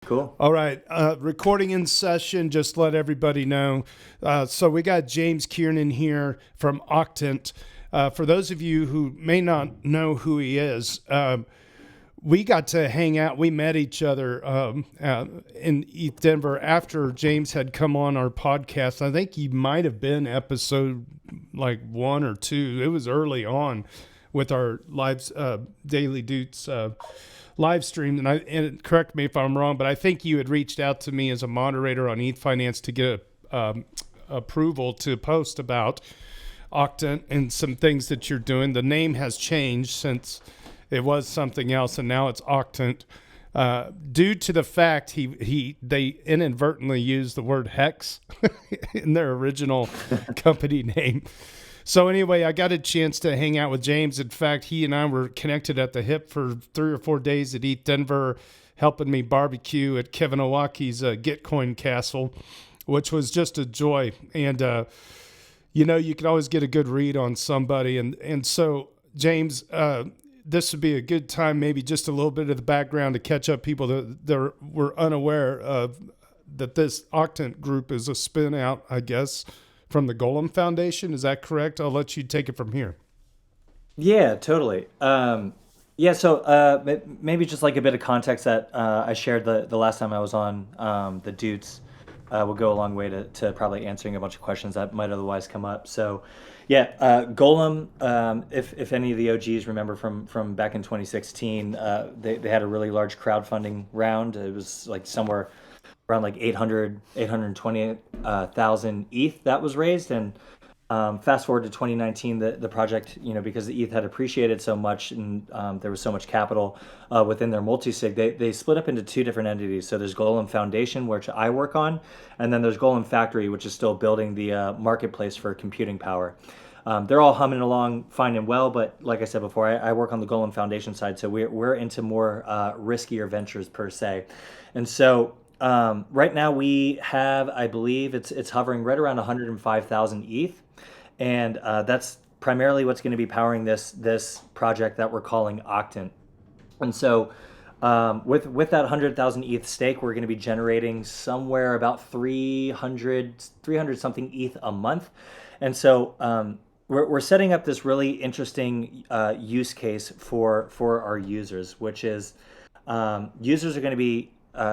Cool. All right. Recording in session. Just let everybody know. So we got James Kiernan here from Octant. For those of you who may not know who he is, we got to hang out. We met each other in East Denver after James had come on our podcast. I think he might have been episode like 1 or 2. It was early on with our live Daily Dutes live stream. And correct me if I'm wrong, but I think you had reached out to me as a moderator on ETH Finance to get approval to post about Octant and some things that you're doing. The name has changed since it was something else, and now it's Octant. Due to the fact they inadvertently used the word hex in their original company name. So anyway, I got a chance to hang out with James. In fact, he and I were connected at the hip for 3 or 4 days at ETH Denver, helping me barbecue at Kevin Owaki's Gitcoin castle, which was just a joy. And, you can always get a good read on somebody. And so, James, this would be a good time, maybe just a little bit of the background to catch up people that were unaware of that this Octant group is a spin out, I guess, from the Golem Foundation. Is that correct? I'll let you take it from here. Yeah, totally. So maybe just like a bit of context that I shared the last time I was on the Dudes will go a long way to probably answering a bunch of questions that might otherwise come up. So Golem, if any of the OGs remember from back in 2016, they had a really large crowdfunding round. It was like somewhere around like 820,000 ETH that was raised. And fast forward to 2019, the project, because the ETH had appreciated so much and there was so much capital within their multi-sig, they split up into 2 different entities. So there's Golem Foundation, which I work on, and then there's Golem Factory, which is still building the marketplace for computing power. They're all humming along fine and well, but like I said before, I work on the Golem Foundation side, so we're into more riskier ventures per se. And so right now we have, I believe it's hovering right around 105,000 ETH. And that's primarily what's going to be powering this project that we're calling Octant. And so with that 100,000 ETH stake, we're going to be generating somewhere about 300 something ETH a month. And so we're setting up this really interesting use case for our users, which is users are going to be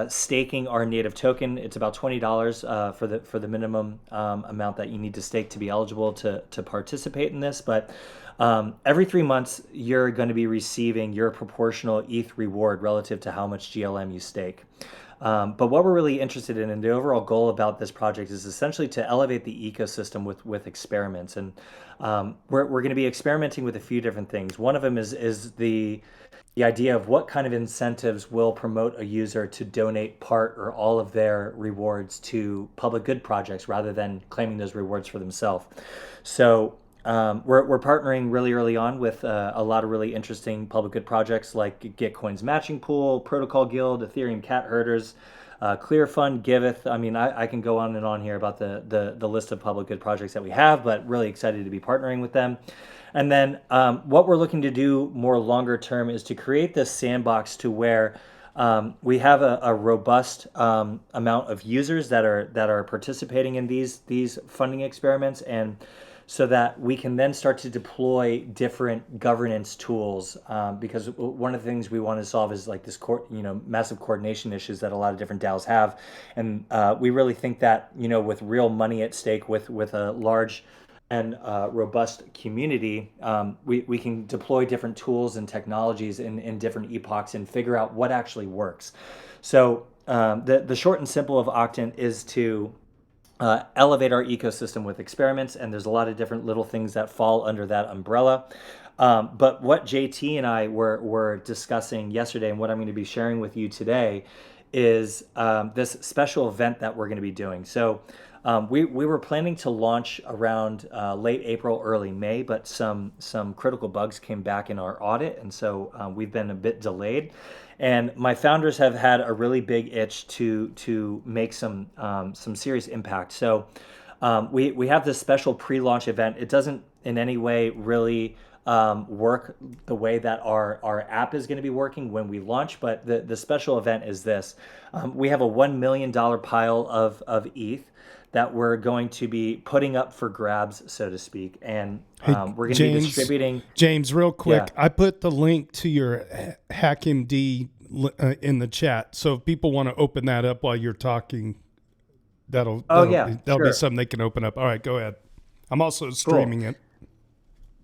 staking our native token. It's about $20 for the minimum amount that you need to stake to be eligible to participate in this. But every 3 months, you're going to be receiving your proportional ETH reward relative to how much GLM you stake. But what we're really interested in, and the overall goal about this project, is essentially to elevate the ecosystem with experiments. And we're going to be experimenting with a few different things. One of them is the idea of what kind of incentives will promote a user to donate part or all of their rewards to public good projects rather than claiming those rewards for themselves. So we're partnering really early on with a lot of really interesting public good projects like Gitcoin's Matching Pool, Protocol Guild, Ethereum Cat Herders, Clear Fund, Giveth. I mean, I can go on and on here about the list of public good projects that we have, but really excited to be partnering with them. And then what we're looking to do more longer term is to create this sandbox to where we have a robust amount of users that are participating in these funding experiments, and so that we can then start to deploy different governance tools. Because one of the things we want to solve is like this massive coordination issues that a lot of different DAOs have, and we really think that with real money at stake, with a large and robust community, we can deploy different tools and technologies in different epochs and figure out what actually works. So the short and simple of Octant is to elevate our ecosystem with experiments, and there's a lot of different little things that fall under that umbrella. But what JT and I were discussing yesterday, and what I'm going to be sharing with you today, is this special event that we're going to be doing. So we were planning to launch around late April, early May, but some critical bugs came back in our audit, and so we've been a bit delayed. And my founders have had a really big itch to make some serious impact. So we have this special pre-launch event. It doesn't in any way really work the way that our app is going to be working when we launch. But the special event is this: we have a $1 million pile of ETH that we're going to be putting up for grabs, so to speak, and Hey, we're going to be James, distributing. James, real Yeah. quick, I put the link to your HackMD in the chat. So if people want to open that up while you're talking, that'll Oh that'll yeah, be, that'll be sure. something they can open up. All right, go ahead. I'm also Cool. streaming it.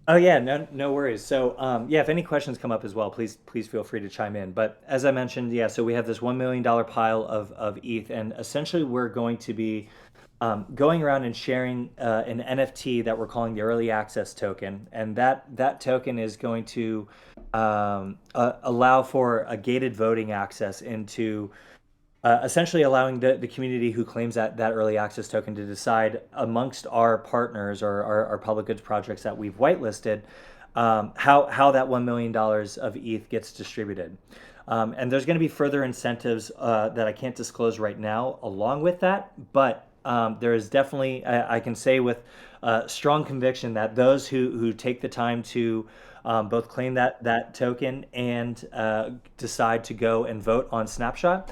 Oh yeah, no worries. So yeah, if any questions come up as well, please feel free to chime in. But as I mentioned, yeah, so we have this $1 million pile of ETH, and essentially we're going to be going around and sharing an NFT that we're calling the early access token, and that token is going to allow for a gated voting access into essentially allowing the community who claims that early access token to decide amongst our partners or our public goods projects that we've whitelisted how that $1 million of ETH gets distributed. And there's going to be further incentives that I can't disclose right now along with that, but there is definitely, I can say with strong conviction that those who take the time to both claim that token and decide to go and vote on Snapshot,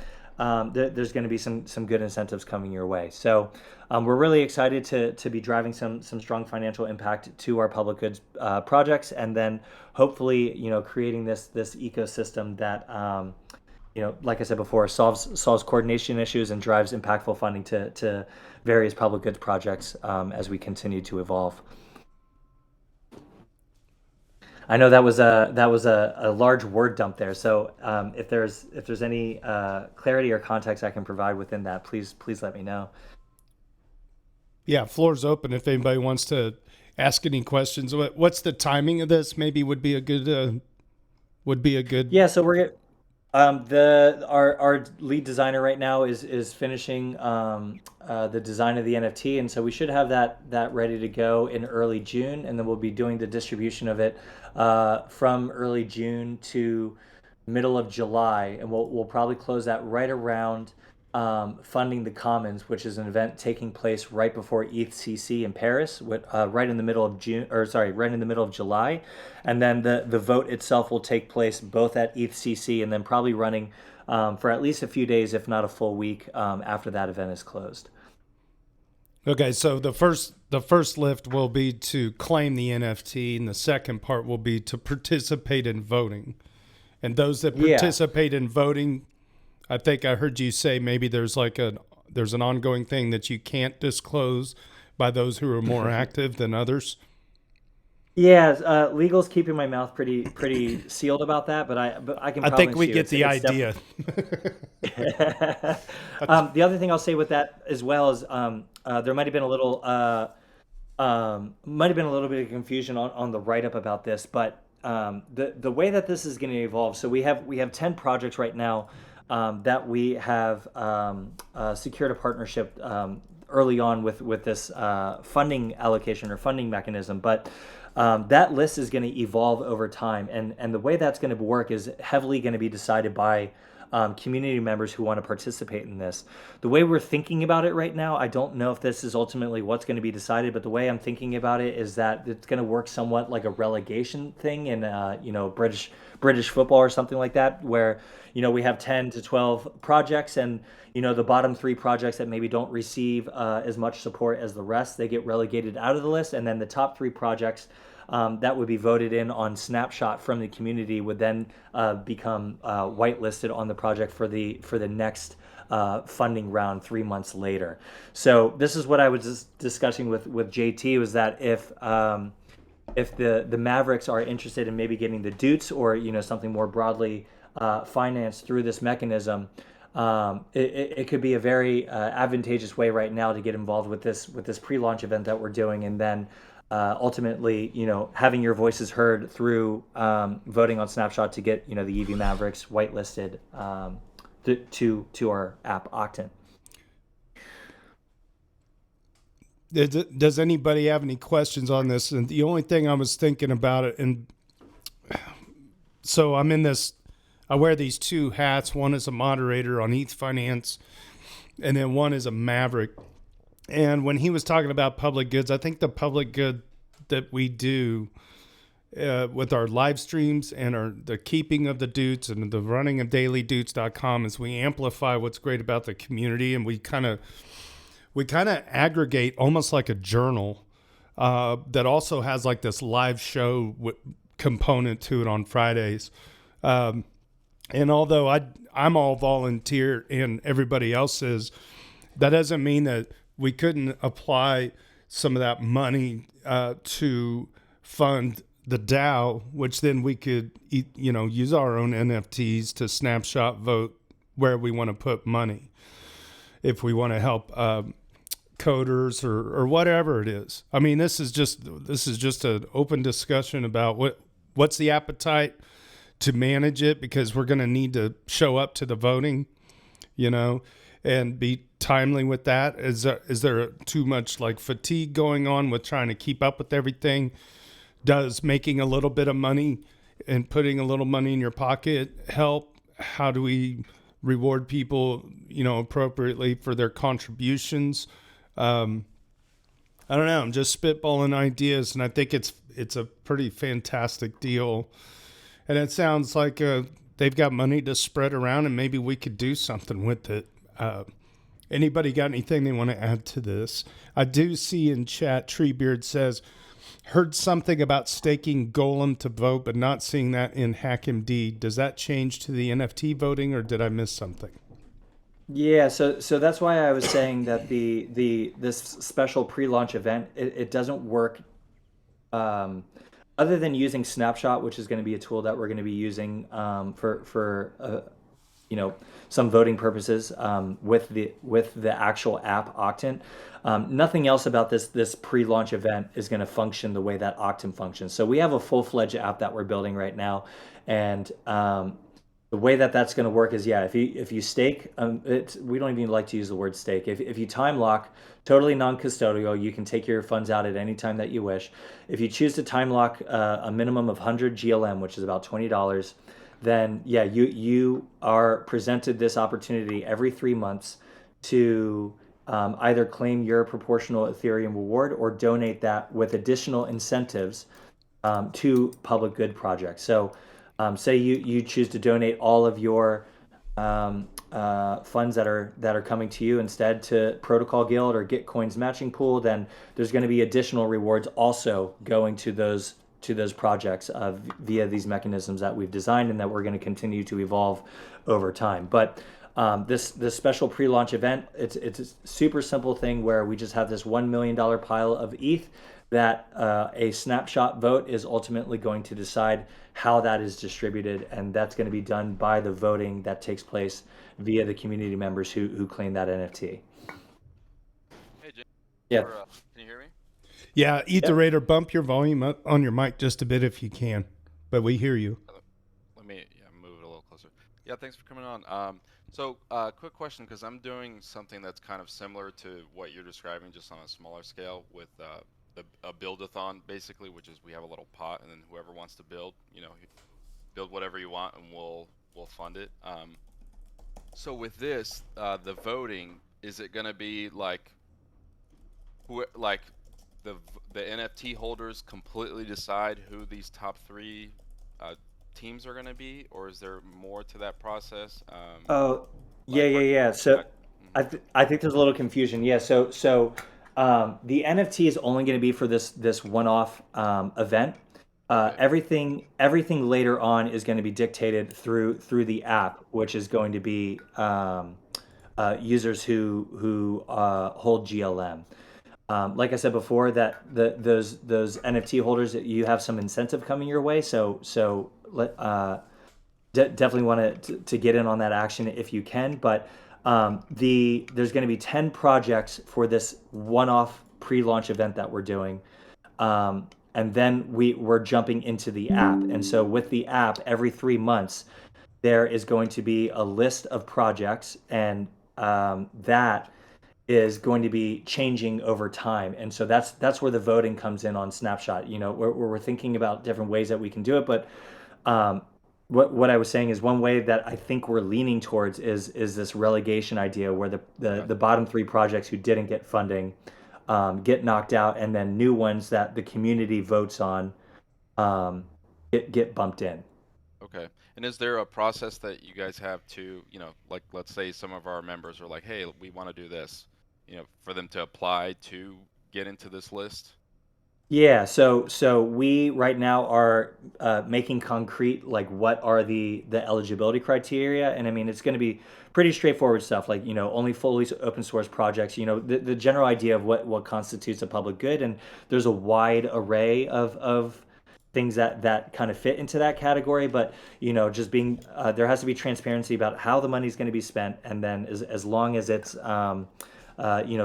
there's going to be some good incentives coming your way. So we're really excited to be driving some strong financial impact to our public goods projects, and then hopefully creating this ecosystem that like I said before, solves coordination issues and drives impactful funding to various public goods projects as we continue to evolve. I know that was a large word dump there. So if there's any clarity or context I can provide within that, please let me know. Yeah, floor's open if anybody wants to ask any questions. What's the timing of this? Maybe would be a good. Yeah, so the our lead designer right now is finishing the design of the NFT, and so we should have that ready to go in early June, and then we'll be doing the distribution of it from early June to middle of July, and we'll probably close that right around funding the Commons, which is an event taking place right before ETHCC in Paris, right in the middle of June, or sorry, right in the middle of July, and then the vote itself will take place both at ETHCC and then probably running for at least a few days, if not a full week, after that event is closed. Okay, so the first lift will be to claim the NFT, and the second part will be to participate in voting. And those that Yeah. participate in voting, I think I heard you say maybe there's an ongoing thing that you can't disclose by those who are more active than others. Yeah, legal's keeping my mouth pretty sealed about that, but I can I think promise we you get the it's definitely. idea. The other thing I'll say with that as well is there might have been a little bit of confusion on the write up about this, but the way that this is going to evolve. So we have 10 projects right now that we have secured a partnership early on with this funding allocation or funding mechanism, but that list is going to evolve over time, and the way that's going to work is heavily going to be decided by community members who want to participate in this. The way we're thinking about it right now, I don't know if this is ultimately what's going to be decided, but the way I'm thinking about it is that it's going to work somewhat like a relegation thing in British football or something like that, where we have 10 to 12 projects, and the bottom three projects that maybe don't receive as much support as the rest, they get relegated out of the list, and then the top three projects that would be voted in on Snapshot from the community would then become whitelisted on the project for the next funding round 3 months later. So this is what I was just discussing with JT, was that if the Mavericks are interested in maybe getting the Dutes or something more broadly financed through this mechanism, it could be a very advantageous way right now to get involved with this pre-launch event that we're doing, and then ultimately, having your voices heard through voting on Snapshot to get the EVMavericks whitelisted to our app Octant. Does anybody have any questions on this? And the only thing I was thinking about it, and so I'm in this. I wear these two hats. One is a moderator on ETH Finance, and then one is a Maverick. And when he was talking about public goods, I think the public good that we do with our live streams and the keeping of the Dutes and the running of dailydutes.com is we amplify what's great about the community, and we kind of aggregate almost like a journal that also has like this live show component to it on Fridays. And although I'm all volunteer and everybody else is, that doesn't mean that we couldn't apply some of that money to fund the DAO, which then we could, use our own NFTs to snapshot vote where we want to put money. If we want to help coders or whatever it is. I mean, this is just an open discussion about what's the appetite to manage it, because we're going to need to show up to the voting, and be timely with that. Is there too much like fatigue going on with trying to keep up with everything? Does making a little bit of money and putting a little money in your pocket help? How do we reward people, appropriately for their contributions? I don't know. I'm just spitballing ideas, and I think it's a pretty fantastic deal. And it sounds like they've got money to spread around, and maybe we could do something with it. Anybody got anything they want to add to this? I do see in chat, Treebeard says, heard something about staking Golem to vote, but not seeing that in HackMD. Does that change to the NFT voting, or did I miss something? Yeah, so that's why I was saying that this special pre-launch event, it doesn't work, other than using Snapshot, which is going to be a tool that we're going to be using for some voting purposes, with the actual app Octant. Nothing else about this pre-launch event is going to function the way that Octant functions. So we have a full-fledged app that we're building right now, and the way that that's going to work is, yeah, if you stake, we don't even like to use the word stake. If you time lock, totally non-custodial, you can take your funds out at any time that you wish. If you choose to time lock a minimum of 100 GLM, which is about $20, then yeah, you are presented this opportunity every 3 months to either claim your proportional Ethereum reward or donate that with additional incentives to public good projects. So say you choose to donate all of your funds that are coming to you instead to Protocol Guild or Gitcoin's matching pool, then there's going to be additional rewards also going to those projects via these mechanisms that we've designed and that we're going to continue to evolve over time. But this special pre-launch event, it's a super simple thing where we just have this $1 million pile of ETH that a snapshot vote is ultimately going to decide how that is distributed, and that's going to be done by the voting that takes place via the community members who claim that NFT. Hey, James. Yeah. Can you hear me? Yeah, Etherator, bump your volume up on your mic just a bit if you can, but we hear you. Let me move it a little closer. Yeah, thanks for coming on. Quick question, because I'm doing something that's kind of similar to what you're describing, just on a smaller scale with a build-a-thon, basically, which is we have a little pot, and then whoever wants to build, build whatever you want, and we'll fund it. So with this, the voting, is it going to be like the NFT holders completely decide who these top three teams are going to be, or is there more to that process? Oh, yeah. So I think there's a little confusion. Yeah. So the NFT is only going to be for this one-off event. Everything later on is going to be dictated through the app, which is going to be users who hold GLM. Like I said before, that those NFT holders, you have some incentive coming your way. So definitely want to get in on that action if you can. But there's going to be 10 projects for this one-off pre-launch event that we're doing. And then we're jumping into the app. And so with the app, every 3 months, there is going to be a list of projects, and that is going to be changing over time. And so that's where the voting comes in on Snapshot. We're thinking about different ways that we can do it. But what I was saying is, one way that I think we're leaning towards is this relegation idea, where the bottom three projects who didn't get funding get knocked out, and then new ones that the community votes on um, get bumped in. Okay. And is there a process that you guys have to, like let's say some of our members are like, hey, we want to do this, for them to apply to get into this list? Yeah, so we right now are making concrete like what are the eligibility criteria, and I mean it's going to be pretty straightforward stuff like only fully open source projects. The general idea of what constitutes a public good, and there's a wide array of things that kind of fit into that category. But just being there has to be transparency about how the money's going to be spent, and then as long as it's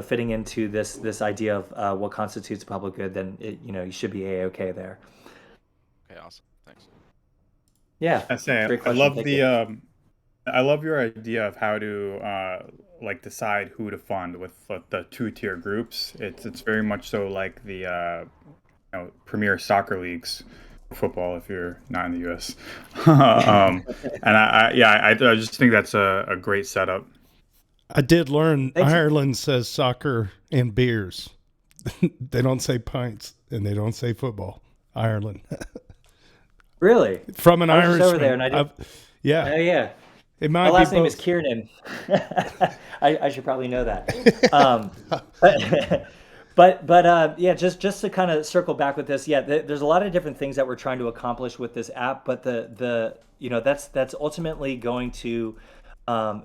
fitting into this idea of what constitutes a public good, then you should be a-okay there. Okay, awesome. Thanks. Yeah, I say great I question. love Thank you. I love your idea of how to like decide who to fund with the two-tier groups. It's very much so like the premier soccer leagues, football if you're not in the U.S. And I just think that's a great setup. I did learn Thanks. Ireland says soccer and beers. They don't say pints and they don't say football. Ireland. Really? From an I was just over Irishman. there, and I did. Yeah. Oh yeah. It My might be last name is both. Kiernan. I should probably know that. But yeah, just to kind of circle back with this, yeah, there's a lot of different things that we're trying to accomplish with this app, but the that's ultimately going to um,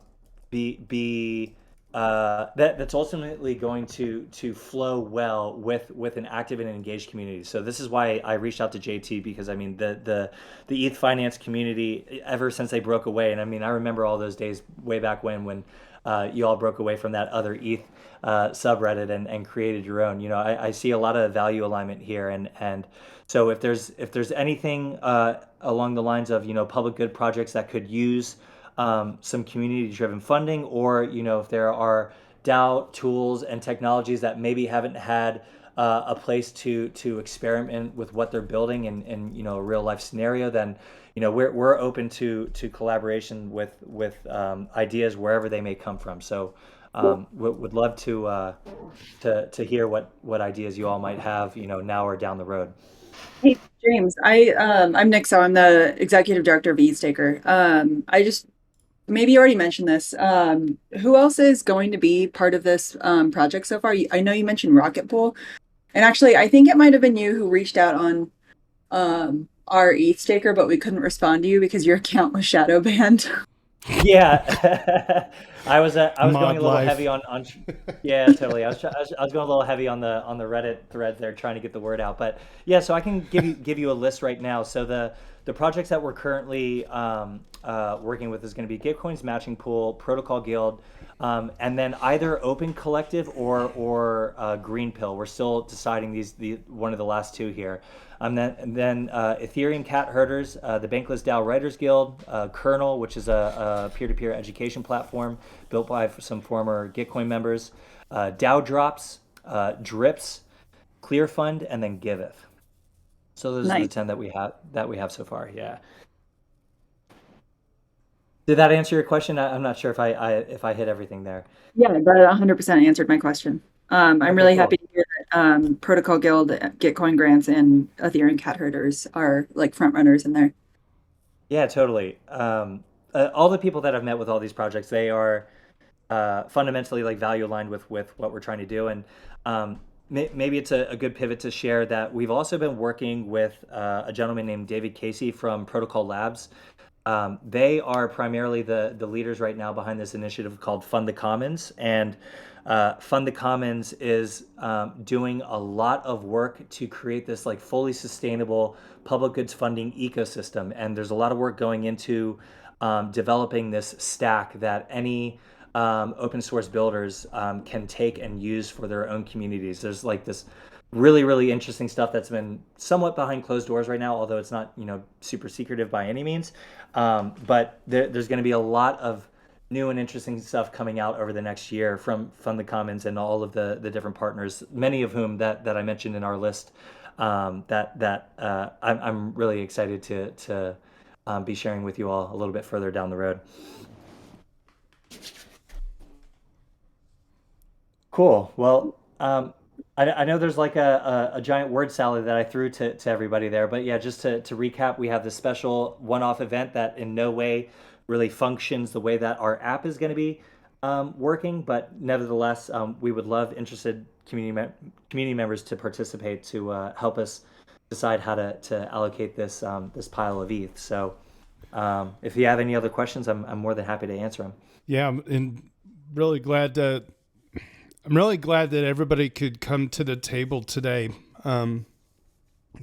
be that's ultimately going to flow well with an active and engaged community. So this is why I reached out to JT, because I mean the ETH finance community, ever since they broke away, and I mean I remember all those days way back when you all broke away from that other ETH subreddit and created your own. I see a lot of value alignment here, and so if there's anything along the lines of public good projects that could use some community-driven funding, or if there are DAO tools and technologies that maybe haven't had a place to experiment with what they're building in a real life scenario, then we're open to collaboration with ideas wherever they may come from. So would love to hear what ideas you all might have now or down the road. Hey, James, I'm Nick, so I'm the executive director of eStaker. I just maybe you already mentioned this. Who else is going to be part of this project so far? I know you mentioned Rocket Pool, and actually, I think it might have been you who reached out on our eStaker, but we couldn't respond to you because your account was shadow banned. Yeah, I was going Mod a little life. heavy on yeah, totally. I was going a little heavy on the Reddit thread there, trying to get the word out. But yeah, so I can give you a list right now. So the projects that we're currently working with is going to be Gitcoin's matching pool, Protocol Guild, and then either Open Collective or Green Pill. We're still deciding the one of the last two here. And then Ethereum Cat Herders, the Bankless DAO Writers Guild, Kernel, which is a peer-to-peer education platform built by some former Gitcoin members, DAO Drops, Drips, Clear Fund, and then Giveth. So those are the Nice. 10 that we have so far. Yeah. Did that answer your question? I'm not sure if I hit everything there. Yeah, that 100% answered my question. I'm Okay, really happy cool. to hear that Protocol Guild, Gitcoin Grants, and Ethereum Cat Herders are like front runners in there. Yeah, totally. All the people that I've met with all these projects, they are fundamentally like value aligned with what we're trying to do. And maybe it's a good pivot to share that we've also been working with a gentleman named David Casey from Protocol Labs. They are primarily the leaders right now behind this initiative called Fund the Commons. And Fund the Commons is doing a lot of work to create this like fully sustainable public goods funding ecosystem. And there's a lot of work going into developing this stack that any open source builders can take and use for their own communities. There's like this really interesting stuff that's been somewhat behind closed doors right now, although it's not super secretive by any means. But there's going to be a lot of new and interesting stuff coming out over the next year from the Commons and all of the different partners, many of whom that I mentioned in our list. I'm really excited to be sharing with you all a little bit further down the road. Cool. Well, I know there's like a giant word salad that I threw to everybody there, but yeah, just to recap, we have this special one-off event that in no way really functions the way that our app is going to be working, but nevertheless, we would love interested community members to participate to help us decide how to allocate this pile of ETH. So if you have any other questions, I'm more than happy to answer them. Yeah, and really glad to. I'm really glad that everybody could come to the table today,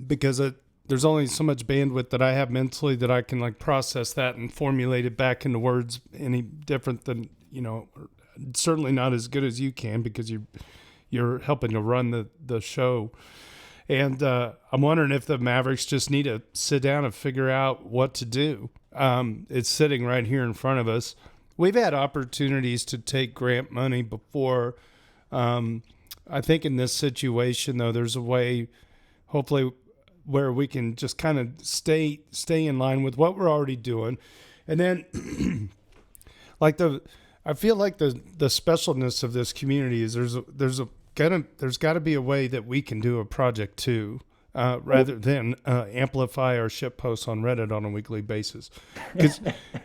because there's only so much bandwidth that I have mentally that I can like process that and formulate it back into words any different than, certainly not as good as you can, because you're helping to run the show. And I'm wondering if the Mavericks just need to sit down and figure out what to do. It's sitting right here in front of us. We've had opportunities to take grant money before. I think in this situation, though, there's a way, hopefully, where we can just kind of stay in line with what we're already doing. And then I feel like the specialness of this community is there's got to be a way that we can do a project too, rather than amplify our shit posts on Reddit on a weekly basis,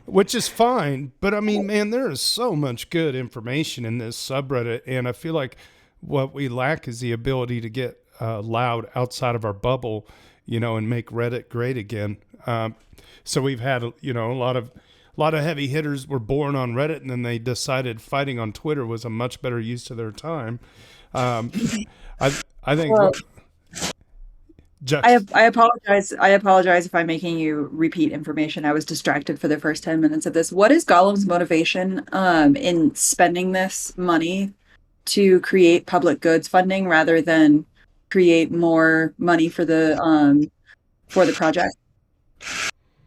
which is fine. But I mean, man, there is so much good information in this subreddit, and I feel like what we lack is the ability to get loud outside of our bubble, and make Reddit great again. So we've had, a lot of heavy hitters were born on Reddit, and then they decided fighting on Twitter was a much better use of their time. I think. Well, I apologize. I apologize if I'm making you repeat information. I was distracted for the first 10 minutes of this. What is Golem's motivation in spending this money to create public goods funding rather than create more money for the project?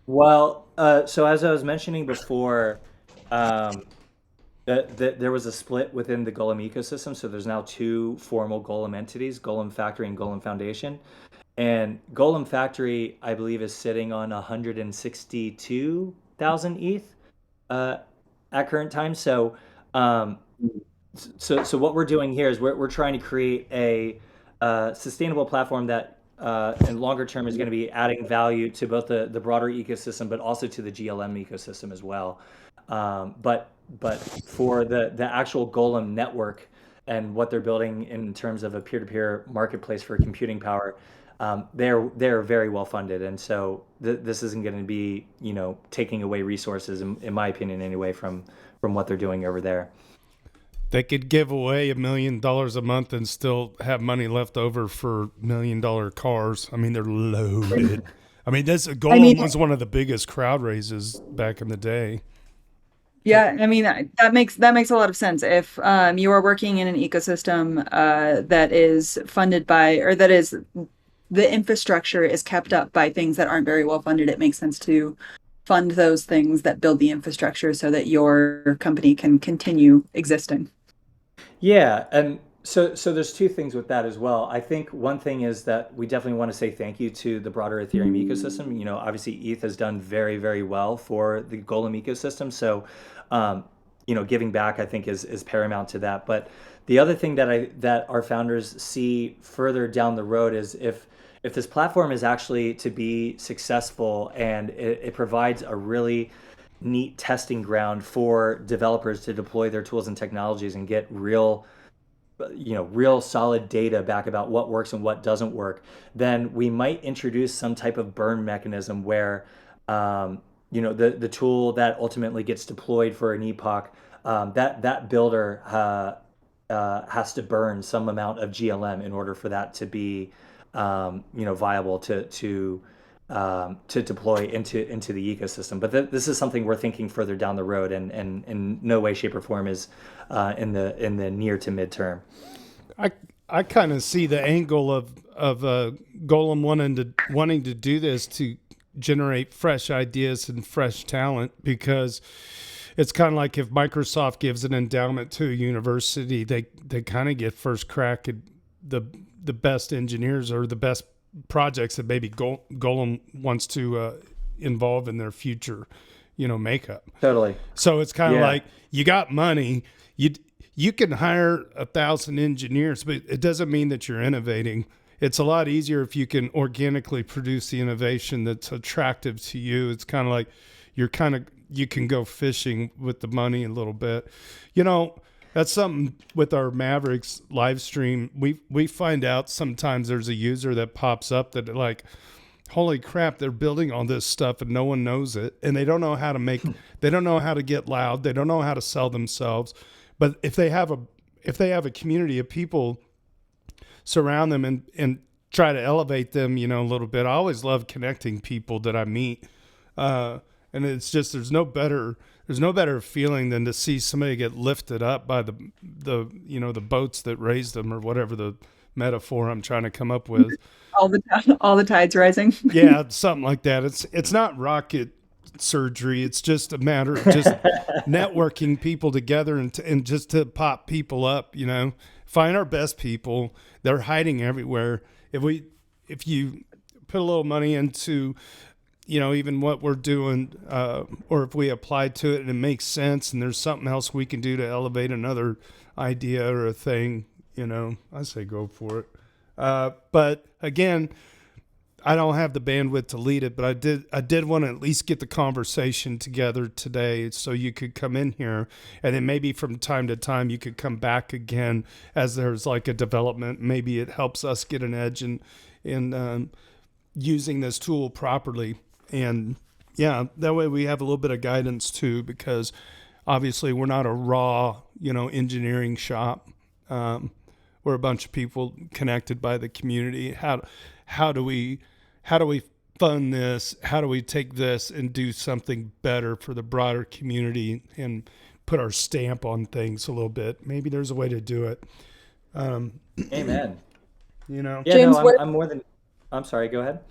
Well, so as I was mentioning before, there was a split within the Golem ecosystem. So there's now two formal Golem entities, Golem Factory and Golem Foundation. And Golem Factory, I believe, is sitting on 162,000 ETH at current time. So, so what we're doing here is we're trying to create a sustainable platform that, in longer term, is going to be adding value to both the broader ecosystem, but also to the GLM ecosystem as well. But for the actual Golem network and what they're building in terms of a peer-to-peer marketplace for computing power, they're very well funded, and so this isn't going to be taking away resources, in my opinion anyway, from what they're doing over there. They could give away $1 million a month and still have money left over for $1 million cars. I mean, they're loaded. I mean, Golem was one of the biggest crowd raises back in the day. Yeah, I mean that makes a lot of sense. If you are working in an ecosystem that is funded by, or that is, the infrastructure is kept up by things that aren't very well funded, it makes sense to fund those things that build the infrastructure so that your company can continue existing. Yeah, and so there's two things with that as well. I think one thing is that we definitely want to say thank you to the broader Ethereum ecosystem. Obviously ETH has done very, very well for the Golem ecosystem. So, giving back, I think, is paramount to that. But the other thing that our founders see further down the road is if this platform is actually to be successful and it provides a really neat testing ground for developers to deploy their tools and technologies and get real solid data back about what works and what doesn't work, then we might introduce some type of burn mechanism where, the tool that ultimately gets deployed for an epoch, that builder has to burn some amount of GLM in order for that to be, viable to deploy into the ecosystem. But this is something we're thinking further down the road, and in no way, shape, or form is in the near to midterm. I kind of see the angle of Golem wanting to do this to generate fresh ideas and fresh talent, because it's kind of like if Microsoft gives an endowment to a university, they kind of get first crack at the best engineers or the best projects that maybe Golem wants to involve in their future, makeup. Totally. So it's kind of like, you got money, you you can hire 1,000 engineers, but it doesn't mean that you're innovating. It's a lot easier if you can organically produce the innovation that's attractive to you. It's kind of like you can go fishing with the money a little bit. You know, that's something with our Mavericks live stream. We find out sometimes there's a user that pops up that like, holy crap, they're building all this stuff and no one knows it. And they don't know how to they don't know how to get loud. They don't know how to sell themselves. But if they have a community of people surround them and try to elevate them, you know, a little bit. I always love connecting people that I meet. And it's just, there's no better feeling than to see somebody get lifted up by the you know, the boats that raised them, or whatever the metaphor I'm trying to come up with. All the tides rising. Yeah, something like that. It's not rocket surgery. It's just a matter of just networking people together and just to pop people up, you know, find our best people. They're hiding everywhere. If you put a little money into, you know, even what we're doing, or if we apply to it and it makes sense and there's something else we can do to elevate another idea or a thing, you know, I say go for it. But again, I don't have the bandwidth to lead it, but I did want to at least get the conversation together today so you could come in here, and then maybe from time to time you could come back again as there's like a development. Maybe it helps us get an edge in using this tool properly. And yeah, that way we have a little bit of guidance too, because obviously we're not a raw, you know, engineering shop. We're a bunch of people connected by the community. How do we fund this? How do we take this and do something better for the broader community and put our stamp on things a little bit? Maybe there's a way to do it. Amen. You know? Yeah, James, no, I'm sorry, go ahead.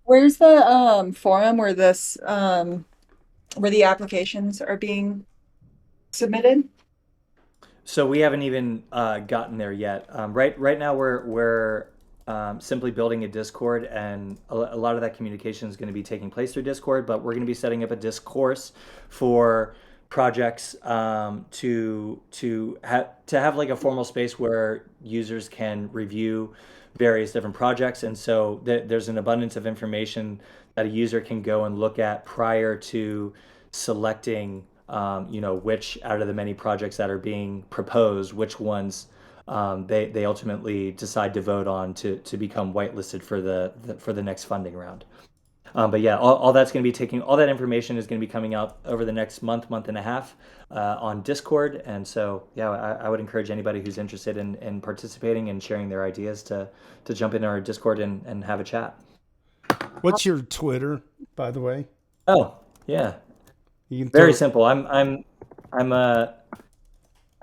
where's the forum where where the applications are being submitted? So we haven't even gotten there yet. Right now we're simply building a Discord, and a lot of that communication is going to be taking place through Discord. But we're going to be setting up a discourse for projects to have like a formal space where users can review various different projects, and so there's an abundance of information that a user can go and look at prior to selecting, you know, which out of the many projects that are being proposed, which ones they ultimately decide to vote on to become whitelisted for the next funding round. But yeah, all that's going to be all that information is going to be coming out over the next month and a half on Discord. And so, yeah, I would encourage anybody who's interested in participating and sharing their ideas to jump into our Discord and have a chat. What's your Twitter, by the way? Oh, yeah. You can Very throw- simple. I'm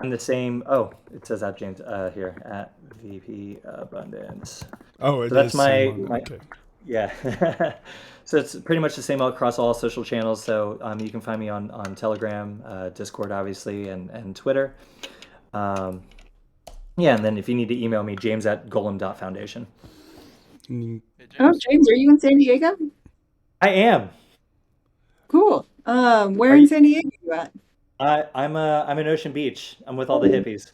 the same. Oh, it says at James here at VP Abundance. Oh, it So that's is same my one. Okay. yeah. So it's pretty much the same across all social channels. So you can find me on Telegram, Discord, obviously, and Twitter. Yeah, and then if you need to email me, james@golem.foundation. Mm, Hey, Oh, James. James, are you in San Diego? I am. Cool. Where Are in you? San Diego are you at? I'm in Ocean Beach. I'm with all the hippies.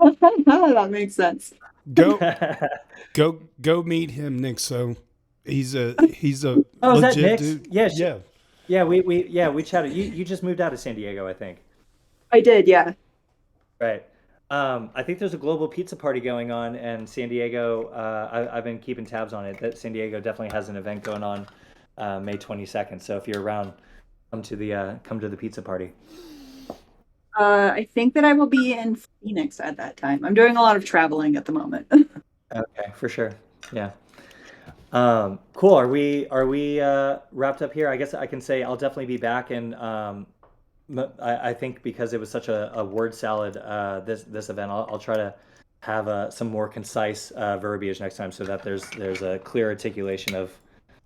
That makes sense. Go meet him, Nick. So he's a Oh, is that legit Nick's? dude. Yeah, Yeah. yeah. We chatted. You just moved out of San Diego, I think. I did, yeah. Right. I think there's a global pizza party going on, and San Diego. I've been keeping tabs on it. That San Diego definitely has an event going on, May 22nd. So if you're around, come to the pizza party. I think that I will be in Phoenix at that time. I'm doing a lot of traveling at the moment. Okay, for sure. Yeah. Cool. Are we wrapped up here? I guess I can say I'll definitely be back, and I think because it was such a word salad, this event, I'll try to have some more concise verbiage next time, so that there's a clear articulation of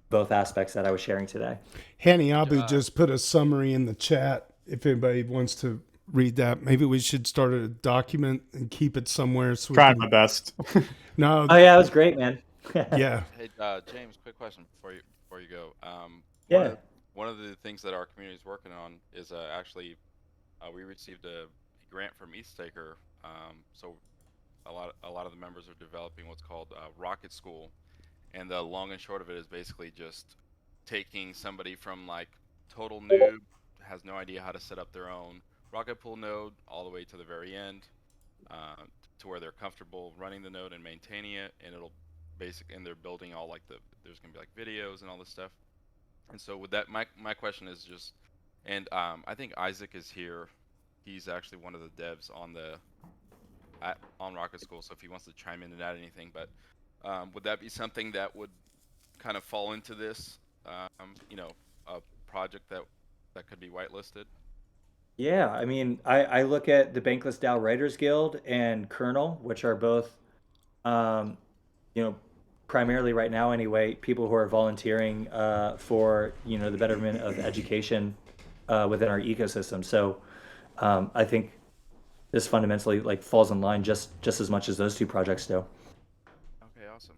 both aspects that I was sharing today. Hanniabu just put a summary in the chat. If anybody wants to read that, maybe we should start a document and keep it somewhere. So we Trying can, my best. no, Oh yeah, it was great, man. yeah. Hey, James, quick question before you go. Yeah. One of the things that our community is working on is actually we received a grant from ETHStaker So a lot of the members are developing what's called Rocket School, and the long and short of it is basically just taking somebody from like total noob, has no idea how to set up their own rocket pool node, all the way to the very end, uh, to where they're comfortable running the node and maintaining it, and it'll and they're building all like there's gonna be like videos and all this stuff. And so with that, my question is just, and I think Isaac is here. He's actually one of the devs on on Rocket School. So if he wants to chime in and add anything, but would that be something that would kind of fall into this, a project that could be whitelisted? Yeah, I mean, I look at the Bankless DAO Writers Guild and Kernel, which are both, um, you know, primarily right now anyway, people who are volunteering for, the betterment of education within our ecosystem. So I think this fundamentally like falls in line just as much as those two projects do. Okay, awesome.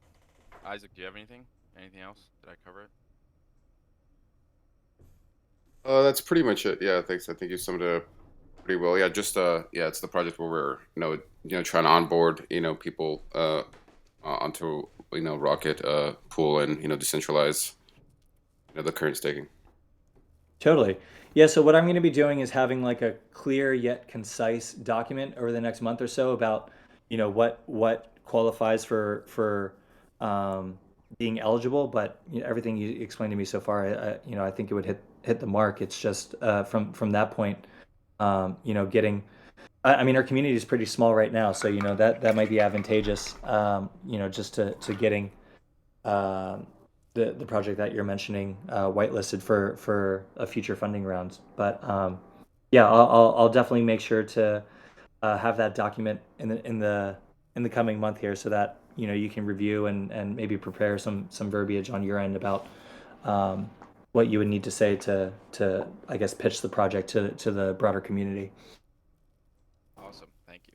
Isaac, do you have anything? Anything else? Did I cover it? That's pretty much it. Yeah, thanks. I think you summed it up pretty well. Yeah, just yeah, it's the project where we're trying to onboard people onto Rocket pool and decentralize the current staking. Totally. Yeah, so what I'm going to be doing is having like a clear yet concise document over the next month or so about, what qualifies for being eligible. But everything you explained to me so far, I think it would hit the mark. It's just from that point, getting. I mean, our community is pretty small right now, so that might be advantageous. Just to getting. The project that you're mentioning whitelisted for a future funding round. But yeah, I'll definitely make sure to have that document in the coming month here, so that you can review and maybe prepare some verbiage on your end about what you would need to say to I guess pitch the project to the broader community. Awesome. Thank you.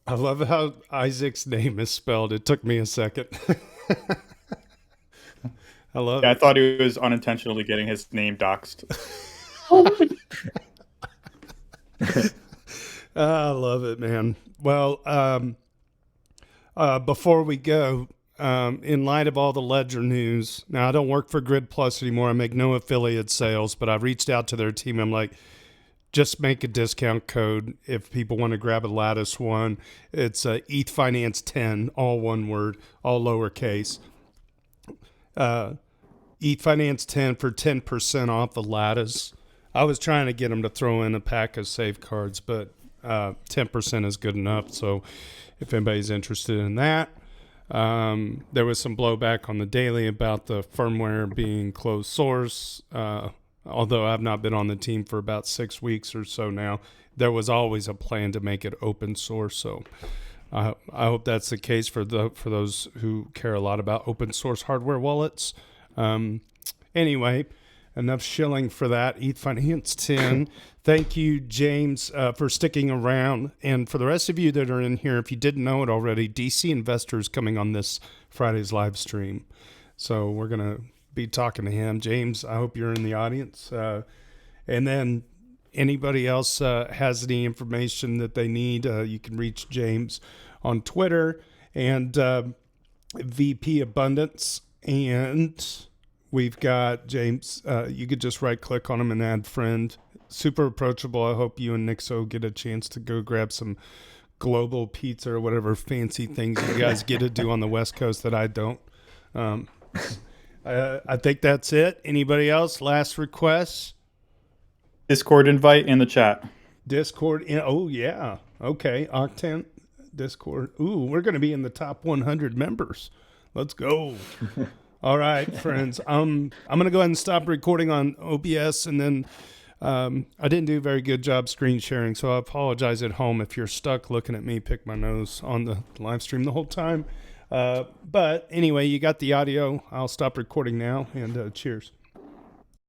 I love how Isaac's name is spelled. It took me a second. I love Yeah, I it. thought he was unintentionally getting his name doxed. I love it, man. Well, before we go, in light of all the Ledger news, now I don't work for Grid Plus anymore. I make no affiliate sales, but I've reached out to their team. I'm like, just make a discount code if people want to grab a Lattice one. It's ETH Finance 10, all one word, all lowercase. ETH Finance 10 for 10% off the Lattice. I was trying to get them to throw in a pack of safeguards, but 10% is good enough. So if anybody's interested in that, there was some blowback on the daily about the firmware being closed source. Although I've not been on the team for about 6 weeks or so now, there was always a plan to make it open source. So I hope that's the case for those who care a lot about open source hardware wallets. Anyway, enough shilling for that. ETH Finance 10. Thank you, James, for sticking around. And for the rest of you that are in here, if you didn't know it already, DC Investor is coming on this Friday's live stream. So we're going to be talking to him. James, I hope you're in the audience. And then anybody else has any information that they need, you can reach James on Twitter and VP Abundance. And we've got James. You could just right click on him and add friend. Super approachable. I hope you and Nixo get a chance to go grab some global pizza or whatever fancy things you guys get to do on the West Coast that I don't. I think that's it. Anybody else? Last requests? Discord invite in the chat. Discord. Oh, yeah. Okay. Octant. Discord. Ooh, we're going to be in the top 100 members. Let's go. All right, friends. I'm going to go ahead and stop recording on OBS, and then I didn't do a very good job screen sharing, so I apologize at home if you're stuck looking at me pick my nose on the live stream the whole time. But anyway, you got the audio. I'll stop recording now, and cheers.